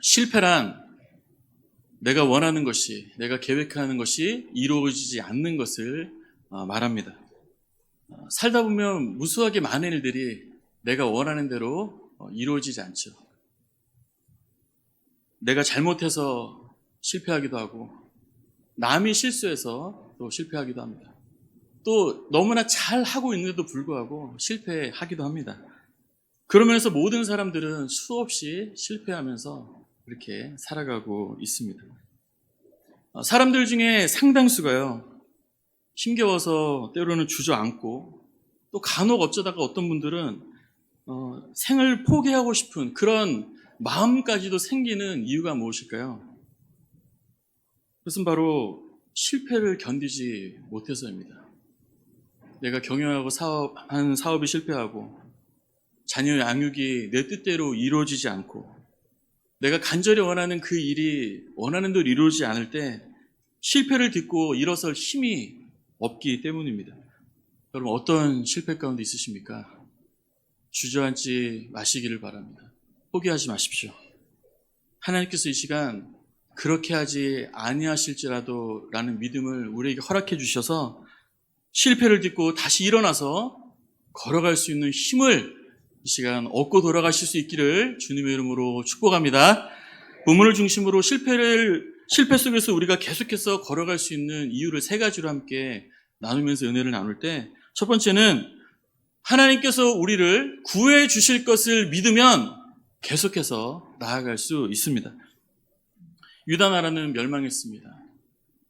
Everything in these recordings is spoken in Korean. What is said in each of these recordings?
실패란 내가 원하는 것이, 내가 계획하는 것이 이루어지지 않는 것을 말합니다. 살다 보면 무수하게 많은 일들이 내가 원하는 대로 이루어지지 않죠. 내가 잘못해서 실패하기도 하고, 남이 실수해서 또 실패하기도 합니다. 또 너무나 잘 하고 있는데도 불구하고 실패하기도 합니다. 그러면서 모든 사람들은 수없이 실패하면서 이렇게 살아가고 있습니다. 사람들 중에 상당수가요, 힘겨워서 때로는 주저앉고, 또 간혹 어쩌다가 어떤 분들은 생을 포기하고 싶은 그런 마음까지도 생기는 이유가 무엇일까요? 그것은 바로 실패를 견디지 못해서입니다. 내가 경영하고 한 사업이 실패하고, 자녀 양육이 내 뜻대로 이루어지지 않고, 내가 간절히 원하는 그 일이 원하는 대로 이루어지지 않을 때 실패를 딛고 일어설 힘이 없기 때문입니다. 여러분, 어떤 실패 가운데 있으십니까? 주저앉지 마시기를 바랍니다. 포기하지 마십시오. 하나님께서 이 시간 그렇게 하지 아니하실지라도 라는 믿음을 우리에게 허락해 주셔서 실패를 딛고 다시 일어나서 걸어갈 수 있는 힘을 이 시간 얻고 돌아가실 수 있기를 주님의 이름으로 축복합니다. 본문을 중심으로 실패 속에서 우리가 계속해서 걸어갈 수 있는 이유를 세 가지로 함께 나누면서 은혜를 나눌 때, 첫 번째는 하나님께서 우리를 구해 주실 것을 믿으면 계속해서 나아갈 수 있습니다. 유다 나라는 멸망했습니다.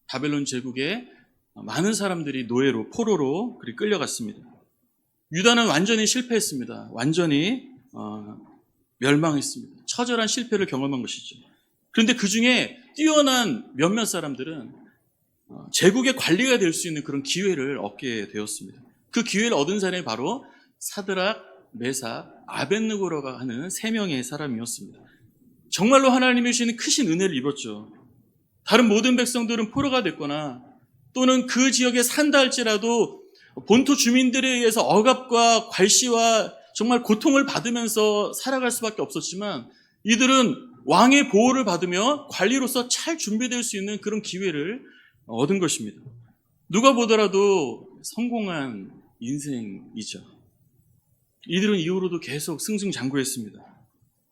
바벨론 제국에 많은 사람들이 노예로, 포로로 끌려갔습니다. 유다는 완전히 실패했습니다. 완전히 멸망했습니다. 처절한 실패를 경험한 것이죠. 그런데 그 중에 뛰어난 몇몇 사람들은 제국의 관리가 될 수 있는 그런 기회를 얻게 되었습니다. 그 기회를 얻은 사람이 바로 사드락, 메삭, 아벳느고라고 하는 세 명의 사람이었습니다. 정말로 하나님이 주시는 크신 은혜를 입었죠. 다른 모든 백성들은 포로가 됐거나 또는 그 지역에 산다 할지라도 본토 주민들에 의해서 억압과 괄시와 정말 고통을 받으면서 살아갈 수밖에 없었지만, 이들은 왕의 보호를 받으며 관리로서 잘 준비될 수 있는 그런 기회를 얻은 것입니다. 누가 보더라도 성공한 인생이죠. 이들은 이후로도 계속 승승장구했습니다.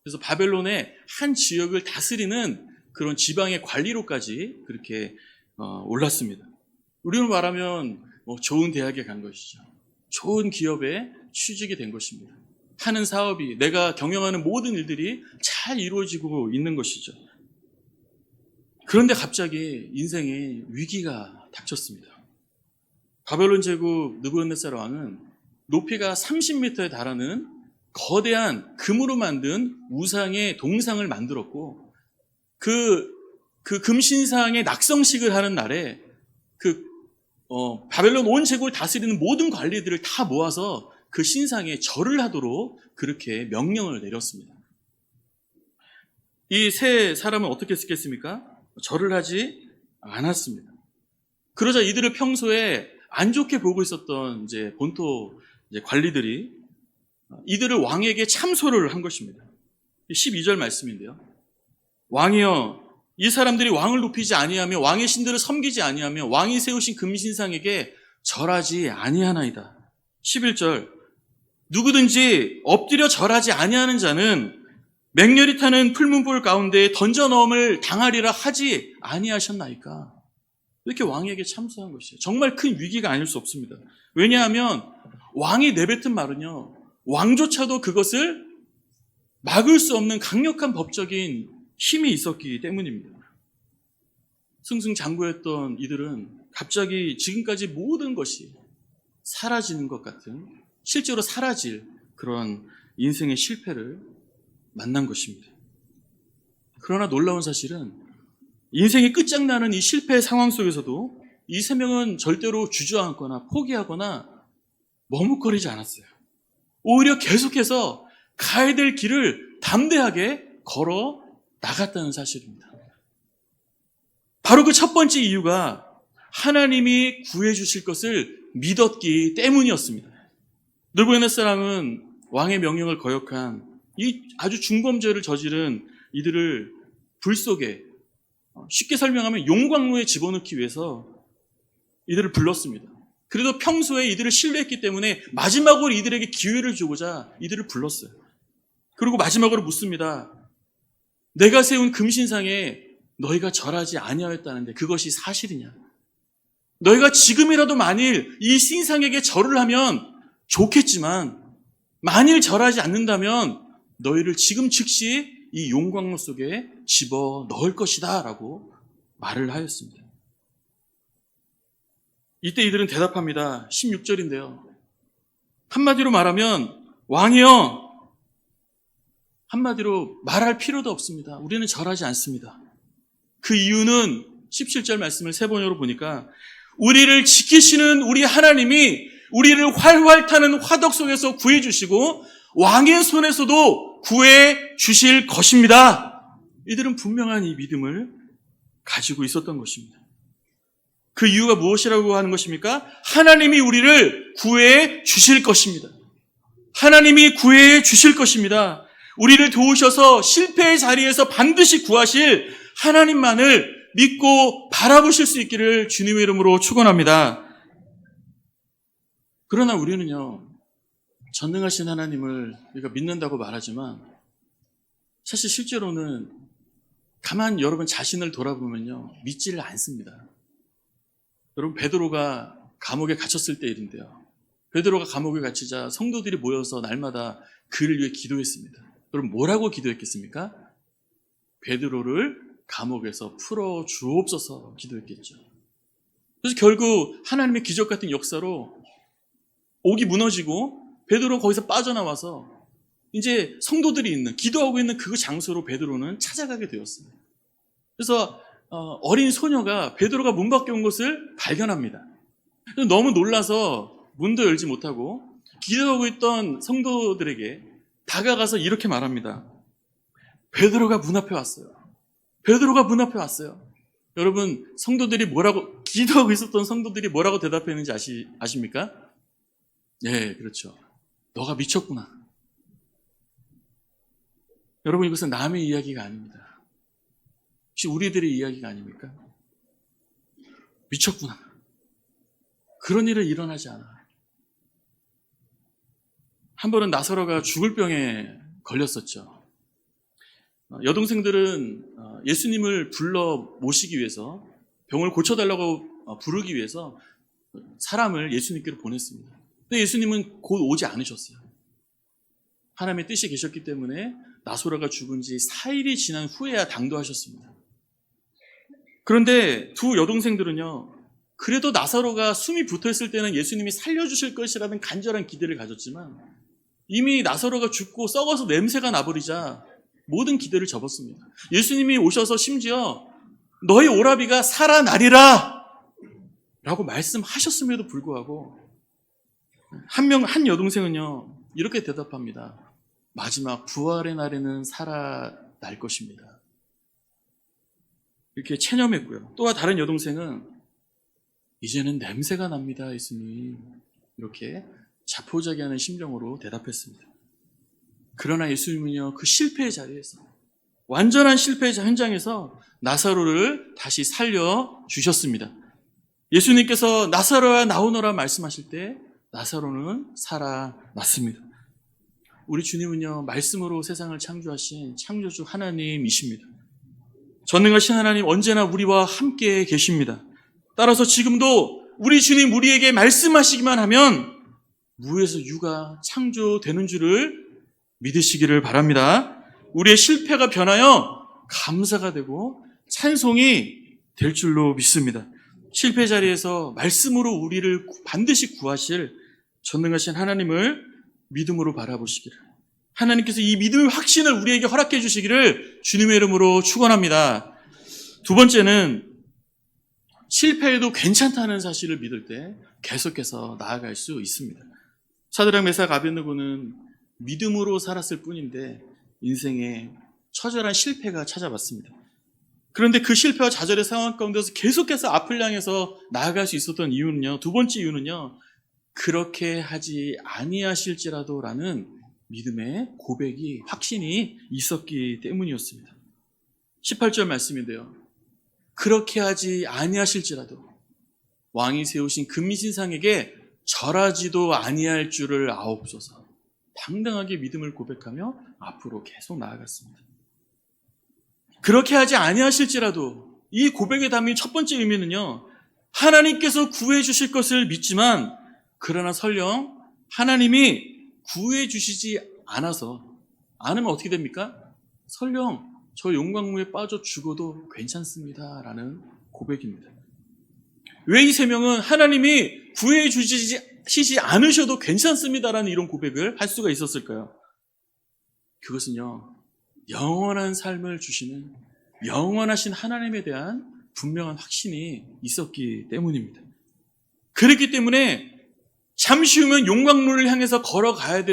그래서 바벨론의 한 지역을 다스리는 그런 지방의 관리로까지 그렇게 올랐습니다. 우리는 말하면 좋은 대학에 간 것이죠. 좋은 기업에 취직이 된 것입니다. 하는 사업이, 내가 경영하는 모든 일들이 잘 이루어지고 있는 것이죠. 그런데 갑자기 인생에 위기가 닥쳤습니다. 바벨론 제국 느부갓네살 왕은 높이가 30m에 달하는 거대한 금으로 만든 우상의 동상을 만들었고, 그 금신상의 낙성식을 하는 날에 바벨론 온 제국을 다스리는 모든 관리들을 다 모아서 그 신상에 절을 하도록 그렇게 명령을 내렸습니다. 이 세 사람은 어떻게 했겠습니까? 절을 하지 않았습니다. 그러자 이들을 평소에 안 좋게 보고 있었던 본토 관리들이 이들을 왕에게 참소를 한 것입니다. 12절 말씀인데요. 왕이여, 이 사람들이 왕을 높이지 아니하며 왕의 신들을 섬기지 아니하며 왕이 세우신 금신상에게 절하지 아니하나이다. 11절, 누구든지 엎드려 절하지 아니하는 자는 맹렬히 타는 풀문불 가운데 던져 넣음을 당하리라 하지 아니하셨나이까. 이렇게 왕에게 참소한 것이에요. 정말 큰 위기가 아닐 수 없습니다. 왜냐하면 왕이 내뱉은 말은요, 왕조차도 그것을 막을 수 없는 강력한 법적인 힘이 있었기 때문입니다. 승승장구했던 이들은 갑자기 지금까지 모든 것이 사라지는 것 같은, 실제로 사라질 그런 인생의 실패를 만난 것입니다. 그러나 놀라운 사실은 인생이 끝장나는 이 실패 상황 속에서도 이 세 명은 절대로 주저앉거나 포기하거나 머뭇거리지 않았어요. 오히려 계속해서 가야 될 길을 담대하게 걸어 나갔다는 사실입니다. 바로 그 첫 번째 이유가 하나님이 구해주실 것을 믿었기 때문이었습니다. 느부갓네살 왕은 왕의 명령을 거역한 이 아주 중범죄를 저지른 이들을 불 속에, 쉽게 설명하면 용광로에 집어넣기 위해서 이들을 불렀습니다. 그래도 평소에 이들을 신뢰했기 때문에 마지막으로 이들에게 기회를 주고자 이들을 불렀어요. 그리고 마지막으로 묻습니다. 내가 세운 금신상에 너희가 절하지 아니하였다는데 그것이 사실이냐? 너희가 지금이라도 만일 이 신상에게 절을 하면 좋겠지만 만일 절하지 않는다면 너희를 지금 즉시 이 용광로 속에 집어 넣을 것이다 라고 말을 하였습니다. 이때 이들은 대답합니다. 16절인데요. 한마디로 말하면 왕이여, 한마디로 말할 필요도 없습니다. 우리는 절하지 않습니다. 그 이유는 17절 말씀을 세 번으로 보니까 우리를 지키시는 우리 하나님이 우리를 활활 타는 화덕 속에서 구해주시고 왕의 손에서도 구해주실 것입니다. 이들은 분명한 이 믿음을 가지고 있었던 것입니다. 그 이유가 무엇이라고 하는 것입니까? 하나님이 우리를 구해주실 것입니다. 하나님이 구해주실 것입니다. 우리를 도우셔서 실패의 자리에서 반드시 구하실 하나님만을 믿고 바라보실 수 있기를 주님의 이름으로 축원합니다. 그러나 우리는요, 전능하신 하나님을 우리가 믿는다고 말하지만 사실 실제로는 가만 여러분 자신을 돌아보면요, 믿지를 않습니다. 여러분, 베드로가 감옥에 갇혔을 때 일인데요. 베드로가 감옥에 갇히자 성도들이 모여서 날마다 그를 위해 기도했습니다. 여러분, 뭐라고 기도했겠습니까? 베드로를 감옥에서 풀어 주옵소서 기도했겠죠. 그래서 결국 하나님의 기적 같은 역사로 옥이 무너지고 베드로 거기서 빠져나와서 이제 성도들이 있는, 기도하고 있는 그 장소로 베드로는 찾아가게 되었습니다. 그래서 어린 소녀가 베드로가 문 밖에 온 것을 발견합니다. 너무 놀라서 문도 열지 못하고 기도하고 있던 성도들에게 다가가서 이렇게 말합니다. 베드로가 문 앞에 왔어요. 베드로가 문 앞에 왔어요. 여러분, 성도들이 뭐라고, 기도하고 있었던 성도들이 뭐라고 대답했는지 아십니까? 네, 그렇죠. 너가 미쳤구나. 여러분, 이것은 남의 이야기가 아닙니다. 혹시 우리들의 이야기가 아닙니까? 미쳤구나. 그런 일은 일어나지 않아. 한 번은 나사로가 죽을 병에 걸렸었죠. 여동생들은 예수님을 불러 모시기 위해서, 병을 고쳐달라고 부르기 위해서 사람을 예수님께로 보냈습니다. 근데 예수님은 곧 오지 않으셨어요. 하나님의 뜻이 계셨기 때문에 나사로가 죽은 지 4일이 지난 후에야 당도하셨습니다. 그런데 두 여동생들은요, 그래도 나사로가 숨이 붙어있을 때는 예수님이 살려주실 것이라는 간절한 기대를 가졌지만 이미 나사로가 죽고 썩어서 냄새가 나버리자 모든 기대를 접었습니다. 예수님이 오셔서 심지어 너희 오라비가 살아나리라 라고 말씀하셨음에도 불구하고 한 여동생은요, 이렇게 대답합니다. 마지막 부활의 날에는 살아날 것입니다. 이렇게 체념했고요. 또 다른 여동생은 이제는 냄새가 납니다, 예수님. 이렇게 자포자기하는 심정으로 대답했습니다. 그러나 예수님은요, 그 실패의 자리에서, 완전한 실패의 현장에서 나사로를 다시 살려주셨습니다. 예수님께서 나사로야 나오너라 말씀하실 때 나사로는 살아났습니다. 우리 주님은요, 말씀으로 세상을 창조하신 창조주 하나님이십니다. 전능하신 하나님 언제나 우리와 함께 계십니다. 따라서 지금도 우리 주님 우리에게 말씀하시기만 하면 무에서 유가 창조되는 줄을 믿으시기를 바랍니다. 우리의 실패가 변하여 감사가 되고 찬송이 될 줄로 믿습니다. 실패 자리에서 말씀으로 우리를 반드시 구하실 전능하신 하나님을 믿음으로 바라보시기를, 하나님께서 이 믿음의 확신을 우리에게 허락해 주시기를 주님의 이름으로 축원합니다. 두 번째는 실패해도 괜찮다는 사실을 믿을 때 계속해서 나아갈 수 있습니다. 사드락 메삭 아벳느고는 믿음으로 살았을 뿐인데 인생에 처절한 실패가 찾아왔습니다. 그런데 그 실패와 좌절의 상황 가운데서 계속해서 앞을 향해서 나아갈 수 있었던 이유는요, 두 번째 이유는요, 그렇게 하지 아니하실지라도 라는 믿음의 고백이, 확신이 있었기 때문이었습니다. 18절 말씀인데요. 그렇게 하지 아니하실지라도 왕이 세우신 금신상에게 절하지도 아니할 줄을 아옵소서. 당당하게 믿음을 고백하며 앞으로 계속 나아갔습니다. 그렇게 하지 아니하실지라도 이 고백에 담긴 첫 번째 의미는요, 하나님께서 구해 주실 것을 믿지만 그러나 설령 하나님이 구해 주시지 않으면 어떻게 됩니까? 설령 저 용광로에 빠져 죽어도 괜찮습니다 라는 고백입니다. 왜 이 세 명은 하나님이 구해 주시지 않으셔도 괜찮습니다라는 이런 고백을 할 수가 있었을까요? 그것은요, 영원한 삶을 주시는 영원하신 하나님에 대한 분명한 확신이 있었기 때문입니다. 그렇기 때문에 잠시 후면 용광로를 향해서 걸어가야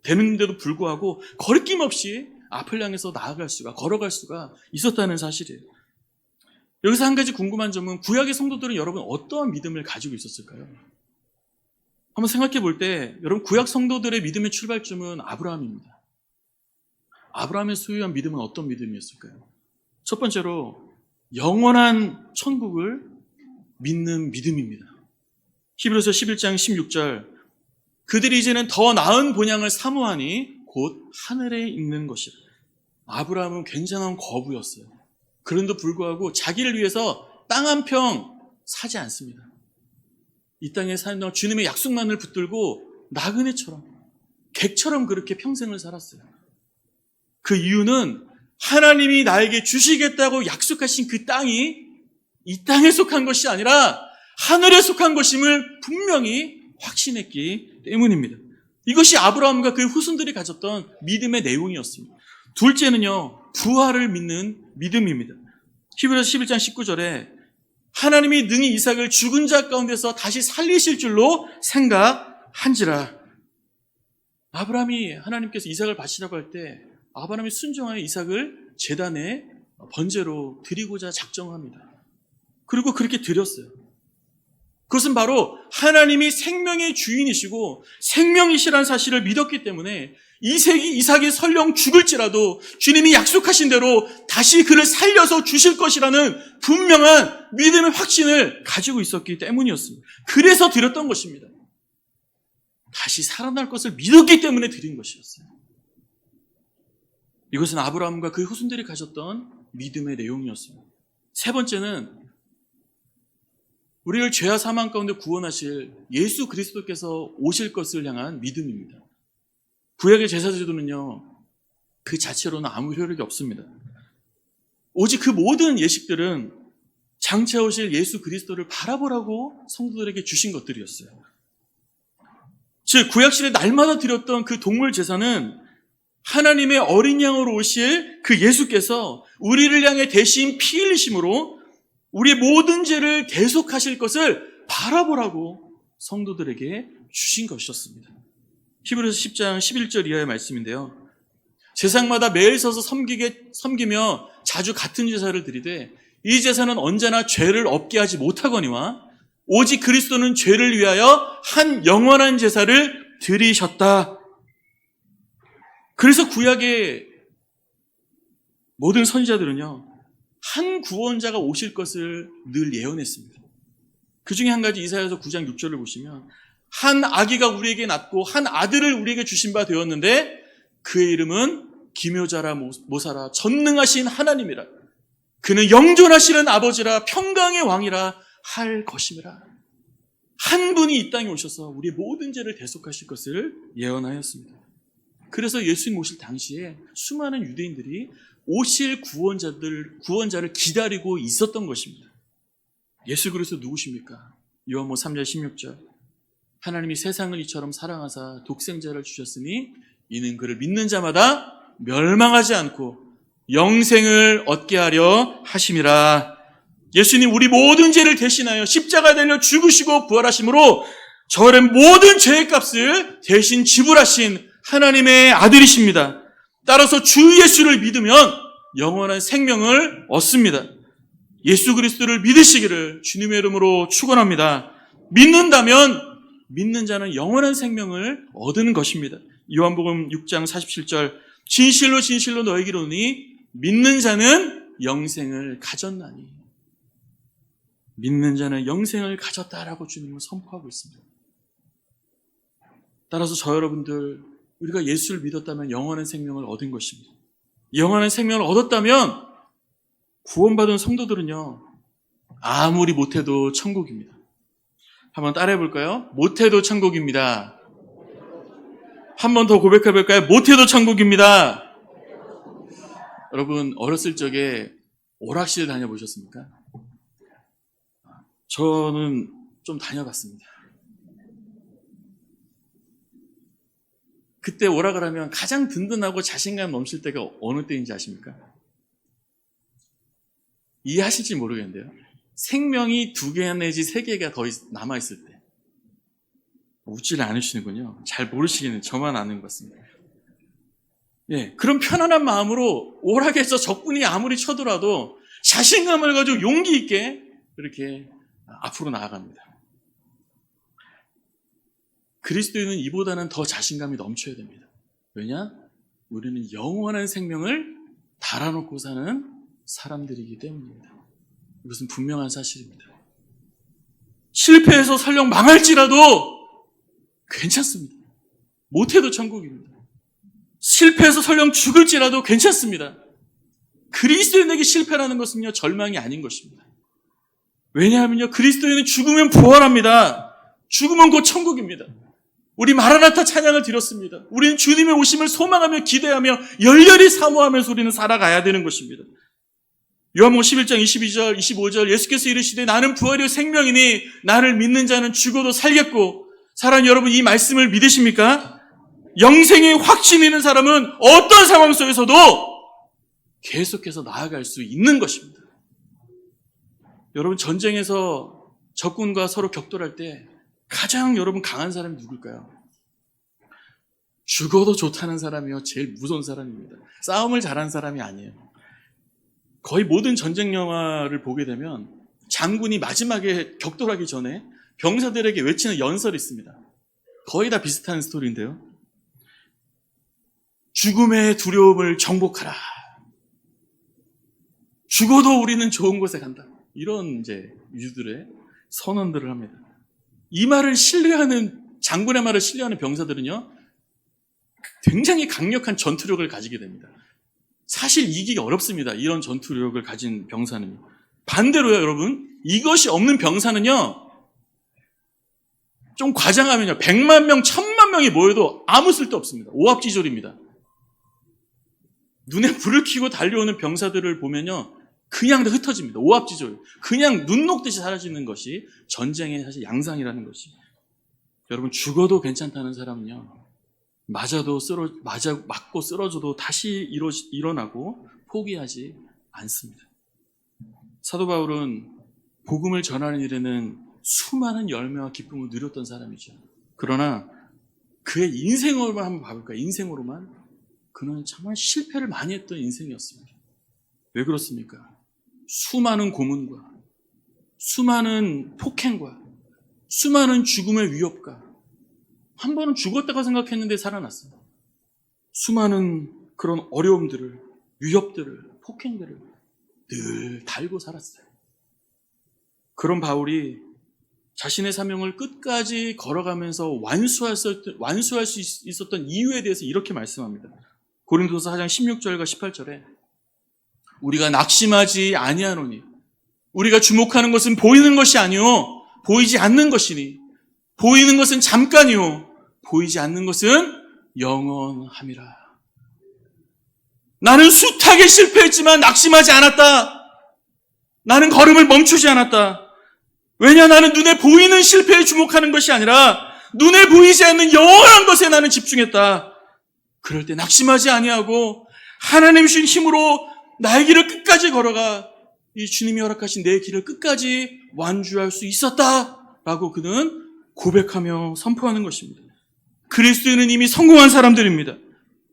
되는데도 불구하고 거리낌 없이 앞을 향해서 걸어갈 수가 있었다는 사실이에요. 여기서 한 가지 궁금한 점은 구약의 성도들은 여러분 어떠한 믿음을 가지고 있었을까요? 한번 생각해 볼 때 여러분 구약 성도들의 믿음의 출발점은 아브라함입니다. 아브라함의 소유한 믿음은 어떤 믿음이었을까요? 첫 번째로 영원한 천국을 믿는 믿음입니다. 히브리서 11장 16절 그들이 이제는 더 나은 본향을 사모하니 곧 하늘에 있는 것이라. 아브라함은 굉장한 거부였어요. 그런데도 불구하고 자기를 위해서 땅 한 평 사지 않습니다. 이 땅에 사는 동안 주님의 약속만을 붙들고 나그네처럼 객처럼 그렇게 평생을 살았어요. 그 이유는 하나님이 나에게 주시겠다고 약속하신 그 땅이 이 땅에 속한 것이 아니라 하늘에 속한 것임을 분명히 확신했기 때문입니다. 이것이 아브라함과 그 후손들이 가졌던 믿음의 내용이었습니다. 둘째는요, 부활을 믿는 믿음입니다. 히브리서 11장 19절에 하나님이 능히 이삭을 죽은 자 가운데서 다시 살리실 줄로 생각한지라. 아브라함이 하나님께서 이삭을 바치라고 할 때 아브라함이 순종하여 이삭을 제단에 번제로 드리고자 작정합니다. 그리고 그렇게 드렸어요. 그것은 바로 하나님이 생명의 주인이시고 생명이시라는 사실을 믿었기 때문에 이삭이 설령 죽을지라도 주님이 약속하신 대로 다시 그를 살려서 주실 것이라는 분명한 믿음의 확신을 가지고 있었기 때문이었습니다. 그래서 드렸던 것입니다. 다시 살아날 것을 믿었기 때문에 드린 것이었어요. 이것은 아브라함과 그 후손들이 가졌던 믿음의 내용이었습니다. 세 번째는 우리를 죄와 사망 가운데 구원하실 예수 그리스도께서 오실 것을 향한 믿음입니다. 구약의 제사제도는요, 그 자체로는 아무 효력이 없습니다. 오직 그 모든 예식들은 장차 오실 예수 그리스도를 바라보라고 성도들에게 주신 것들이었어요. 즉 구약시대 날마다 드렸던 그 동물 제사는 하나님의 어린 양으로 오실 그 예수께서 우리를 향해 대신 피 흘리심으로 우리의 모든 죄를 대속하실 것을 바라보라고 성도들에게 주신 것이었습니다. 히브리서 10장 11절 이하의 말씀인데요. 제사장마다 매일 서서 섬기며 자주 같은 제사를 드리되 이 제사는 언제나 죄를 없게 하지 못하거니와 오직 그리스도는 죄를 위하여 한 영원한 제사를 드리셨다. 그래서 구약의 모든 선지자들은요, 한 구원자가 오실 것을 늘 예언했습니다. 그 중에 한 가지 이사야서 9장 6절을 보시면 한 아기가 우리에게 낳고 한 아들을 우리에게 주신 바 되었는데 그의 이름은 기묘자라 모사라 전능하신 하나님이라. 그는 영존하시는 아버지라 평강의 왕이라 할 것임이라. 한 분이 이 땅에 오셔서 우리의 모든 죄를 대속하실 것을 예언하였습니다. 그래서 예수님 오실 당시에 수많은 유대인들이 오실 구원자를 기다리고 있었던 것입니다. 예수 그리스도 누구십니까? 요한복음 3장 16절 하나님이 세상을 이처럼 사랑하사 독생자를 주셨으니 이는 그를 믿는 자마다 멸망하지 않고 영생을 얻게 하려 하심이라. 예수님 우리 모든 죄를 대신하여 십자가에 달려 죽으시고 부활하심으로 저의 모든 죄의 값을 대신 지불하신 하나님의 아들이십니다. 따라서 주 예수를 믿으면 영원한 생명을 얻습니다. 예수 그리스도를 믿으시기를 주님의 이름으로 축원합니다. 믿는다면 믿는 자는 영원한 생명을 얻는 것입니다. 요한복음 6장 47절 진실로 진실로 너희에게 이르노니 믿는 자는 영생을 가졌나니. 믿는 자는 영생을 가졌다라고 주님은 선포하고 있습니다. 따라서 저 여러분들, 우리가 예수를 믿었다면 영원한 생명을 얻은 것입니다. 영원한 생명을 얻었다면 구원받은 성도들은요, 아무리 못해도 천국입니다. 한번 따라해 볼까요? 못해도 천국입니다. 한 번 더 고백해 볼까요? 못해도 천국입니다. 여러분, 어렸을 적에 오락실 다녀보셨습니까? 저는 좀 다녀봤습니다. 그때 오락을 하면 가장 든든하고 자신감 넘칠 때가 어느 때인지 아십니까? 이해하실지 모르겠는데요. 생명이 2개 내지 3개가 더 남아있을 때. 웃지를 않으시는군요. 잘 모르시겠네요. 저만 아는 것 같습니다. 예, 그런 편안한 마음으로 오락에서 적군이 아무리 쳐들어도 자신감을 가지고 용기 있게 이렇게 앞으로 나아갑니다. 그리스도인은 이보다는 더 자신감이 넘쳐야 됩니다. 왜냐? 우리는 영원한 생명을 달아놓고 사는 사람들이기 때문입니다. 이것은 분명한 사실입니다. 실패해서 설령 망할지라도 괜찮습니다. 못해도 천국입니다. 실패해서 설령 죽을지라도 괜찮습니다. 그리스도인에게 실패라는 것은요, 절망이 아닌 것입니다. 왜냐하면요, 그리스도인은 죽으면 부활합니다. 죽으면 곧 천국입니다. 우리 마라나타 찬양을 드렸습니다. 우리는 주님의 오심을 소망하며 기대하며 열렬히 사모하면서 우리는 살아가야 되는 것입니다. 요한복음 11장 22절, 25절 예수께서 이르시되 나는 부활이요 생명이니 나를 믿는 자는 죽어도 살겠고, 사랑하는 여러분, 이 말씀을 믿으십니까? 영생의 확신 있는 사람은 어떤 상황 속에서도 계속해서 나아갈 수 있는 것입니다. 여러분, 전쟁에서 적군과 서로 격돌할 때 가장 여러분 강한 사람이 누굴까요? 죽어도 좋다는 사람이요, 제일 무서운 사람입니다. 싸움을 잘하는 사람이 아니에요. 거의 모든 전쟁 영화를 보게 되면 장군이 마지막에 격돌하기 전에 병사들에게 외치는 연설이 있습니다. 거의 다 비슷한 스토리인데요. 죽음의 두려움을 정복하라. 죽어도 우리는 좋은 곳에 간다. 이런 이제 유들의 선언들을 합니다. 이 말을 신뢰하는, 장군의 말을 신뢰하는 병사들은요, 굉장히 강력한 전투력을 가지게 됩니다. 사실 이기기 어렵습니다. 이런 전투력을 가진 병사는요. 반대로요, 여러분, 이것이 없는 병사는요, 좀 과장하면요, 100만 명, 1000만 명이 모여도 아무 쓸데 없습니다. 오합지졸입니다. 눈에 불을 켜고 달려오는 병사들을 보면요, 그냥 다 흩어집니다. 오합지졸. 그냥 눈 녹듯이 사라지는 것이 전쟁의 사실 양상이라는 것이. 여러분, 죽어도 괜찮다는 사람은요, 맞고 쓰러져도 다시 일어나고 포기하지 않습니다. 사도 바울은 복음을 전하는 일에는 수많은 열매와 기쁨을 누렸던 사람이죠. 그러나 그의 인생으로만 한번 봐볼까요? 인생으로만 그는 정말 실패를 많이 했던 인생이었습니다. 왜 그렇습니까? 수많은 고문과 수많은 폭행과 수많은 죽음의 위협과, 한 번은 죽었다고 생각했는데 살아났어요. 수많은 그런 어려움들을, 위협들을, 폭행들을 늘 달고 살았어요. 그런 바울이 자신의 사명을 끝까지 걸어가면서 완수할 수 있었던 이유에 대해서 이렇게 말씀합니다. 고린도서 4장 16절과 18절에 우리가 낙심하지 아니하노니 우리가 주목하는 것은 보이는 것이 아니요 보이지 않는 것이니 보이는 것은 잠깐이요 보이지 않는 것은 영원함이라. 나는 숱하게 실패했지만 낙심하지 않았다. 나는 걸음을 멈추지 않았다. 왜냐, 나는 눈에 보이는 실패에 주목하는 것이 아니라 눈에 보이지 않는 영원한 것에 나는 집중했다. 그럴 때 낙심하지 아니하고 하나님 주신 힘으로 나의 길을 끝까지 걸어가 이 주님이 허락하신 내 길을 끝까지 완주할 수 있었다라고 그는 고백하며 선포하는 것입니다. 그리스도인은 이미 성공한 사람들입니다.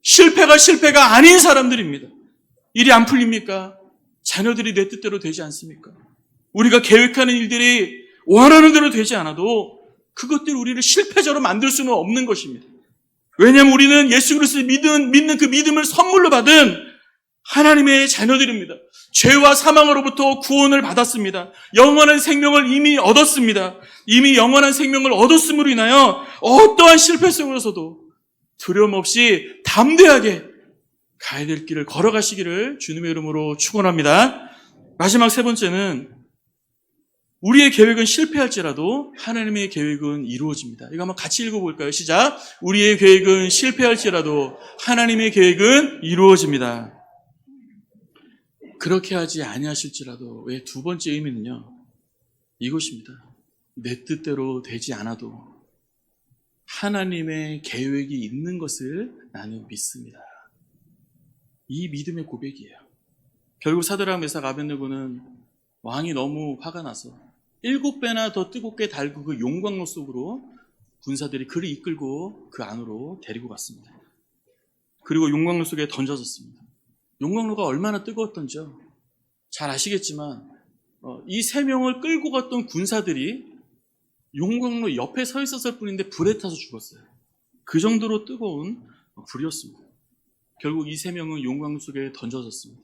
실패가 아닌 사람들입니다. 일이 안 풀립니까? 자녀들이 내 뜻대로 되지 않습니까? 우리가 계획하는 일들이 원하는 대로 되지 않아도 그것들이 우리를 실패자로 만들 수는 없는 것입니다. 왜냐하면 우리는 예수 그리스도를 믿는 그 믿음을 선물로 받은 하나님의 자녀들입니다. 죄와 사망으로부터 구원을 받았습니다. 영원한 생명을 이미 얻었습니다. 이미 영원한 생명을 얻었음으로 인하여 어떠한 실패 속에서도 두려움 없이 담대하게 가야 될 길을 걸어가시기를 주님의 이름으로 축원합니다. 마지막 세 번째는 우리의 계획은 실패할지라도 하나님의 계획은 이루어집니다. 이거 한번 같이 읽어볼까요? 시작. 우리의 계획은 실패할지라도 하나님의 계획은 이루어집니다. 그렇게 하지 아니하실지라도 왜 두 번째 의미는요, 이것입니다. 내 뜻대로 되지 않아도 하나님의 계획이 있는 것을 나는 믿습니다. 이 믿음의 고백이에요. 결국 사드락 메삭 아벳느고는 왕이 너무 화가 나서 7배나 더 뜨겁게 달구 그 용광로 속으로 군사들이 그를 이끌고 그 안으로 데리고 갔습니다. 그리고 용광로 속에 던져졌습니다. 용광로가 얼마나 뜨거웠던지요. 잘 아시겠지만 이 3명을 끌고 갔던 군사들이 용광로 옆에 서 있었을 뿐인데 불에 타서 죽었어요. 그 정도로 뜨거운 불이었습니다. 결국 이 3명은 용광로 속에 던져졌습니다.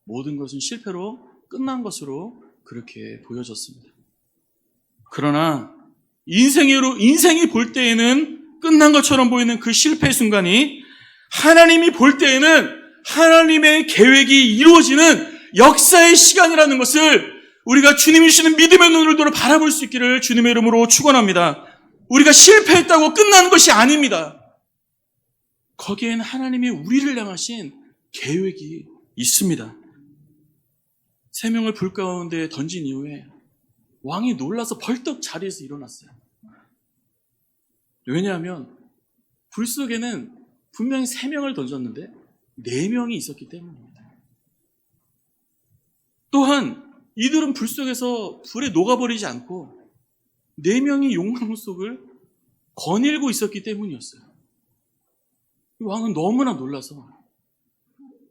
모든 것은 실패로 끝난 것으로 그렇게 보여졌습니다. 그러나 인생이 볼 때에는 끝난 것처럼 보이는 그 실패 순간이 하나님이 볼 때에는 하나님의 계획이 이루어지는 역사의 시간이라는 것을 우리가 주님이 주시는 믿음의 눈으로 바라볼 수 있기를 주님의 이름으로 축원합니다. 우리가 실패했다고 끝나는 것이 아닙니다. 거기에는 하나님이 우리를 향하신 계획이 있습니다. 3명을 불 가운데 던진 이후에 왕이 놀라서 벌떡 자리에서 일어났어요. 왜냐하면 불 속에는 분명히 3명을 던졌는데 4명이 있었기 때문입니다. 또한 이들은 불 속에서 불에 녹아버리지 않고 4명이 용광로 속을 거닐고 있었기 때문이었어요. 왕은 너무나 놀라서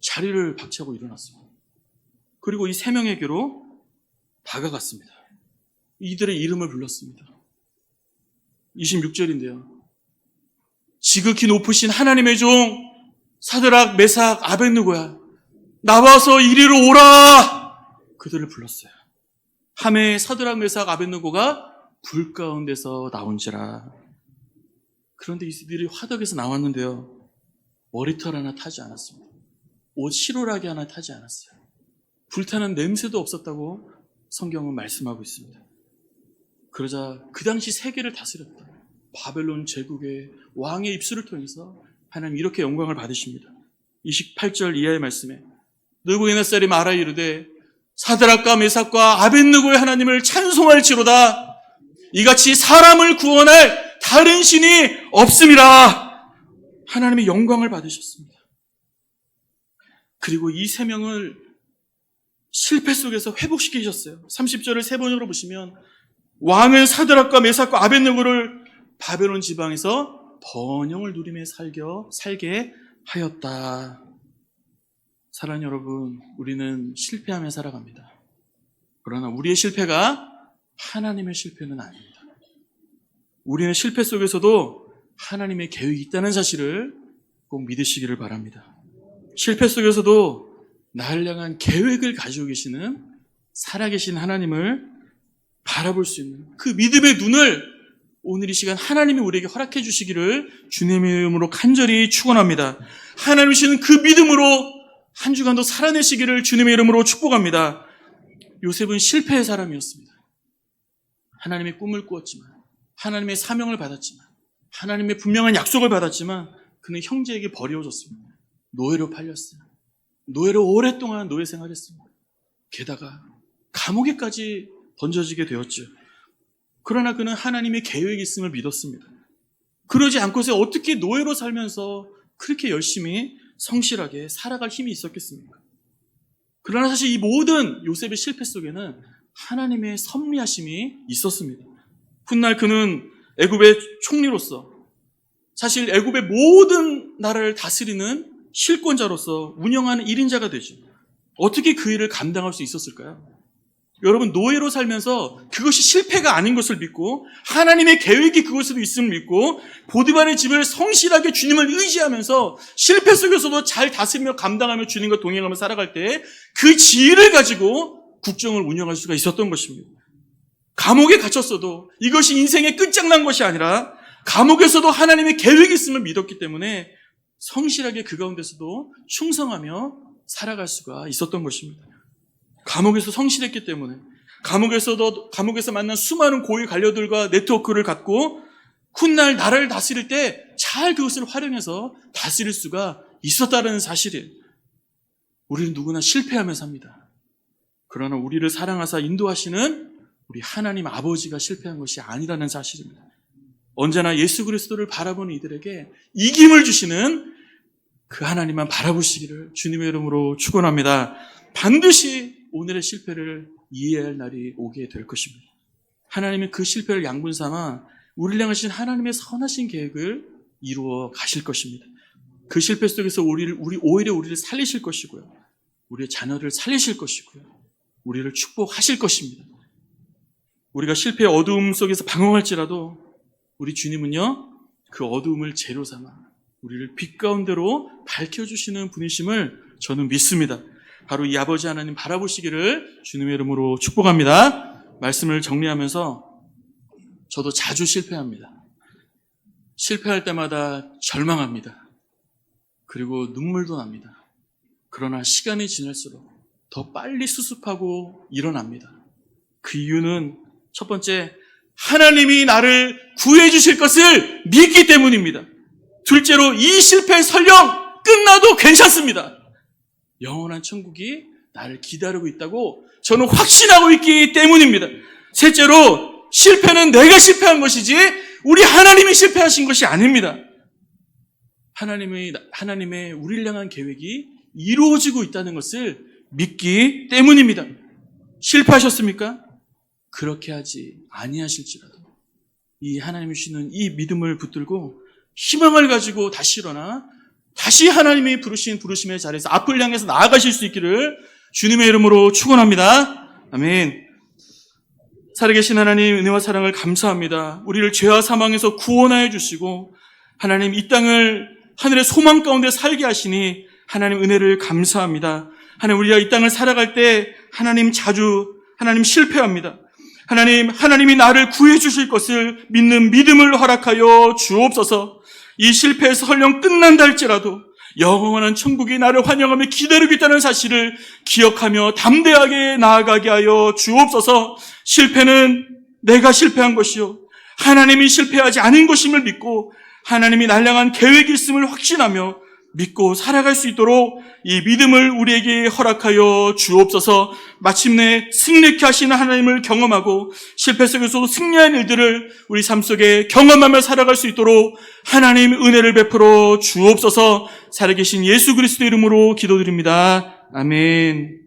자리를 박차고 일어났습니다. 그리고 이 3명에게로 다가갔습니다. 이들의 이름을 불렀습니다. 26절인데요. 지극히 높으신 하나님의 종 사드락, 메삭, 아벳느고야, 나와서 이리로 오라! 그들을 불렀어요. 함에 사드락, 메삭, 아벳느고가 불 가운데서 나온지라. 그런데 이들이 화덕에서 나왔는데요, 머리털 하나 타지 않았습니다. 옷 실오라기 하나 타지 않았어요. 불타는 냄새도 없었다고 성경은 말씀하고 있습니다. 그러자 그 당시 세계를 다스렸던 바벨론 제국의 왕의 입술을 통해서 하나님 이렇게 영광을 받으십니다. 28절 이하의 말씀에 느부갓네살이 말하 이르되 사드락과 메삭과 아벳느고의 하나님을 찬송할지로다. 이같이 사람을 구원할 다른 신이 없음이라. 하나님의 영광을 받으셨습니다. 그리고 이 3명을 실패 속에서 회복시키셨어요. 30절을 3번으로 보시면 왕은 사드락과 메삭과 아벳느고를 바벨론 지방에서 번영을 누리며 살게 하였다. 사랑하는 여러분, 우리는 실패하며 살아갑니다. 그러나 우리의 실패가 하나님의 실패는 아닙니다. 우리는 실패 속에서도 하나님의 계획이 있다는 사실을 꼭 믿으시기를 바랍니다. 실패 속에서도 나를 향한 계획을 가지고 계시는 살아계신 하나님을 바라볼 수 있는 그 믿음의 눈을 오늘 이 시간 하나님이 우리에게 허락해 주시기를 주님의 이름으로 간절히 축원합니다. 하나님 주시는 그 믿음으로 한 주간도 살아내시기를 주님의 이름으로 축복합니다. 요셉은 실패의 사람이었습니다. 하나님의 꿈을 꾸었지만, 하나님의 사명을 받았지만, 하나님의 분명한 약속을 받았지만 그는 형제에게 버려졌습니다. 노예로 팔렸어요. 노예로 오랫동안 노예 생활했습니다. 게다가 감옥에까지 던져지게 되었죠. 그러나 그는 하나님의 계획이 있음을 믿었습니다. 그러지 않고서 어떻게 노예로 살면서 그렇게 열심히 성실하게 살아갈 힘이 있었겠습니까? 그러나 사실 이 모든 요셉의 실패 속에는 하나님의 섭리하심이 있었습니다. 훗날 그는 애굽의 총리로서 사실 애굽의 모든 나라를 다스리는 실권자로서 운영하는 1인자가 되죠. 어떻게 그 일을 감당할 수 있었을까요? 여러분, 노예로 살면서 그것이 실패가 아닌 것을 믿고 하나님의 계획이 그것으로 있음을 믿고 보디발의 집을 성실하게 주님을 의지하면서 실패 속에서도 잘 다스리며 감당하며 주님과 동행하며 살아갈 때 그 지혜를 가지고 국정을 운영할 수가 있었던 것입니다. 감옥에 갇혔어도 이것이 인생의 끝장난 것이 아니라 감옥에서도 하나님의 계획이 있음을 믿었기 때문에 성실하게 그 가운데서도 충성하며 살아갈 수가 있었던 것입니다. 감옥에서 성실했기 때문에 감옥에서 만난 수많은 고위 관료들과 네트워크를 갖고 훗날 나라를 다스릴 때 잘 그것을 활용해서 다스릴 수가 있었다는 사실이에요. 우리는 누구나 실패하며 삽니다. 그러나 우리를 사랑하사 인도하시는 우리 하나님 아버지가 실패한 것이 아니라는 사실입니다. 언제나 예수 그리스도를 바라보는 이들에게 이김을 주시는 그 하나님만 바라보시기를 주님의 이름으로 축원합니다. 반드시 오늘의 실패를 이해할 날이 오게 될 것입니다. 하나님은 그 실패를 양분 삼아 우리를 향하신 하나님의 선하신 계획을 이루어 가실 것입니다. 그 실패 속에서 오히려 우리를 살리실 것이고요. 우리의 자녀를 살리실 것이고요. 우리를 축복하실 것입니다. 우리가 실패의 어두움 속에서 방황할지라도 우리 주님은요, 그 어두움을 재로 삼아 우리를 빛 가운데로 밝혀주시는 분이심을 저는 믿습니다. 바로 이 아버지 하나님 바라보시기를 주님의 이름으로 축복합니다. 말씀을 정리하면서 저도 자주 실패합니다. 실패할 때마다 절망합니다. 그리고 눈물도 납니다. 그러나 시간이 지날수록 더 빨리 수습하고 일어납니다. 그 이유는 첫 번째, 하나님이 나를 구해 주실 것을 믿기 때문입니다. 둘째로, 이 실패 설령 끝나도 괜찮습니다. 영원한 천국이 나를 기다리고 있다고 저는 확신하고 있기 때문입니다. 셋째로, 실패는 내가 실패한 것이지 우리 하나님이 실패하신 것이 아닙니다. 하나님의 우리를 향한 계획이 이루어지고 있다는 것을 믿기 때문입니다. 실패하셨습니까? 그렇게 하지 아니하실지라도 이 하나님이 주시는 이 믿음을 붙들고 희망을 가지고 다시 일어나 다시 하나님이 부르신 부르심의 자리에서 앞을 향해서 나아가실 수 있기를 주님의 이름으로 축원합니다. 아멘. 살아계신 하나님, 은혜와 사랑을 감사합니다. 우리를 죄와 사망에서 구원하여 주시고 하나님, 이 땅을 하늘의 소망 가운데 살게 하시니 하나님 은혜를 감사합니다. 하나님, 우리가 이 땅을 살아갈 때 하나님 실패합니다. 하나님이 나를 구해 주실 것을 믿는 믿음을 허락하여 주옵소서. 이 실패에서 설령 끝난다 할지라도 영원한 천국이 나를 환영하며 기다리고 있다는 사실을 기억하며 담대하게 나아가게 하여 주옵소서. 실패는 내가 실패한 것이요 하나님이 실패하지 않은 것임을 믿고 하나님이 날 향한 계획이 있음을 확신하며 믿고 살아갈 수 있도록 이 믿음을 우리에게 허락하여 주옵소서. 마침내 승리케 하시는 하나님을 경험하고 실패 속에서도 승리한 일들을 우리 삶 속에 경험하며 살아갈 수 있도록 하나님 은혜를 베풀어 주옵소서. 살아계신 예수 그리스도 이름으로 기도드립니다. 아멘.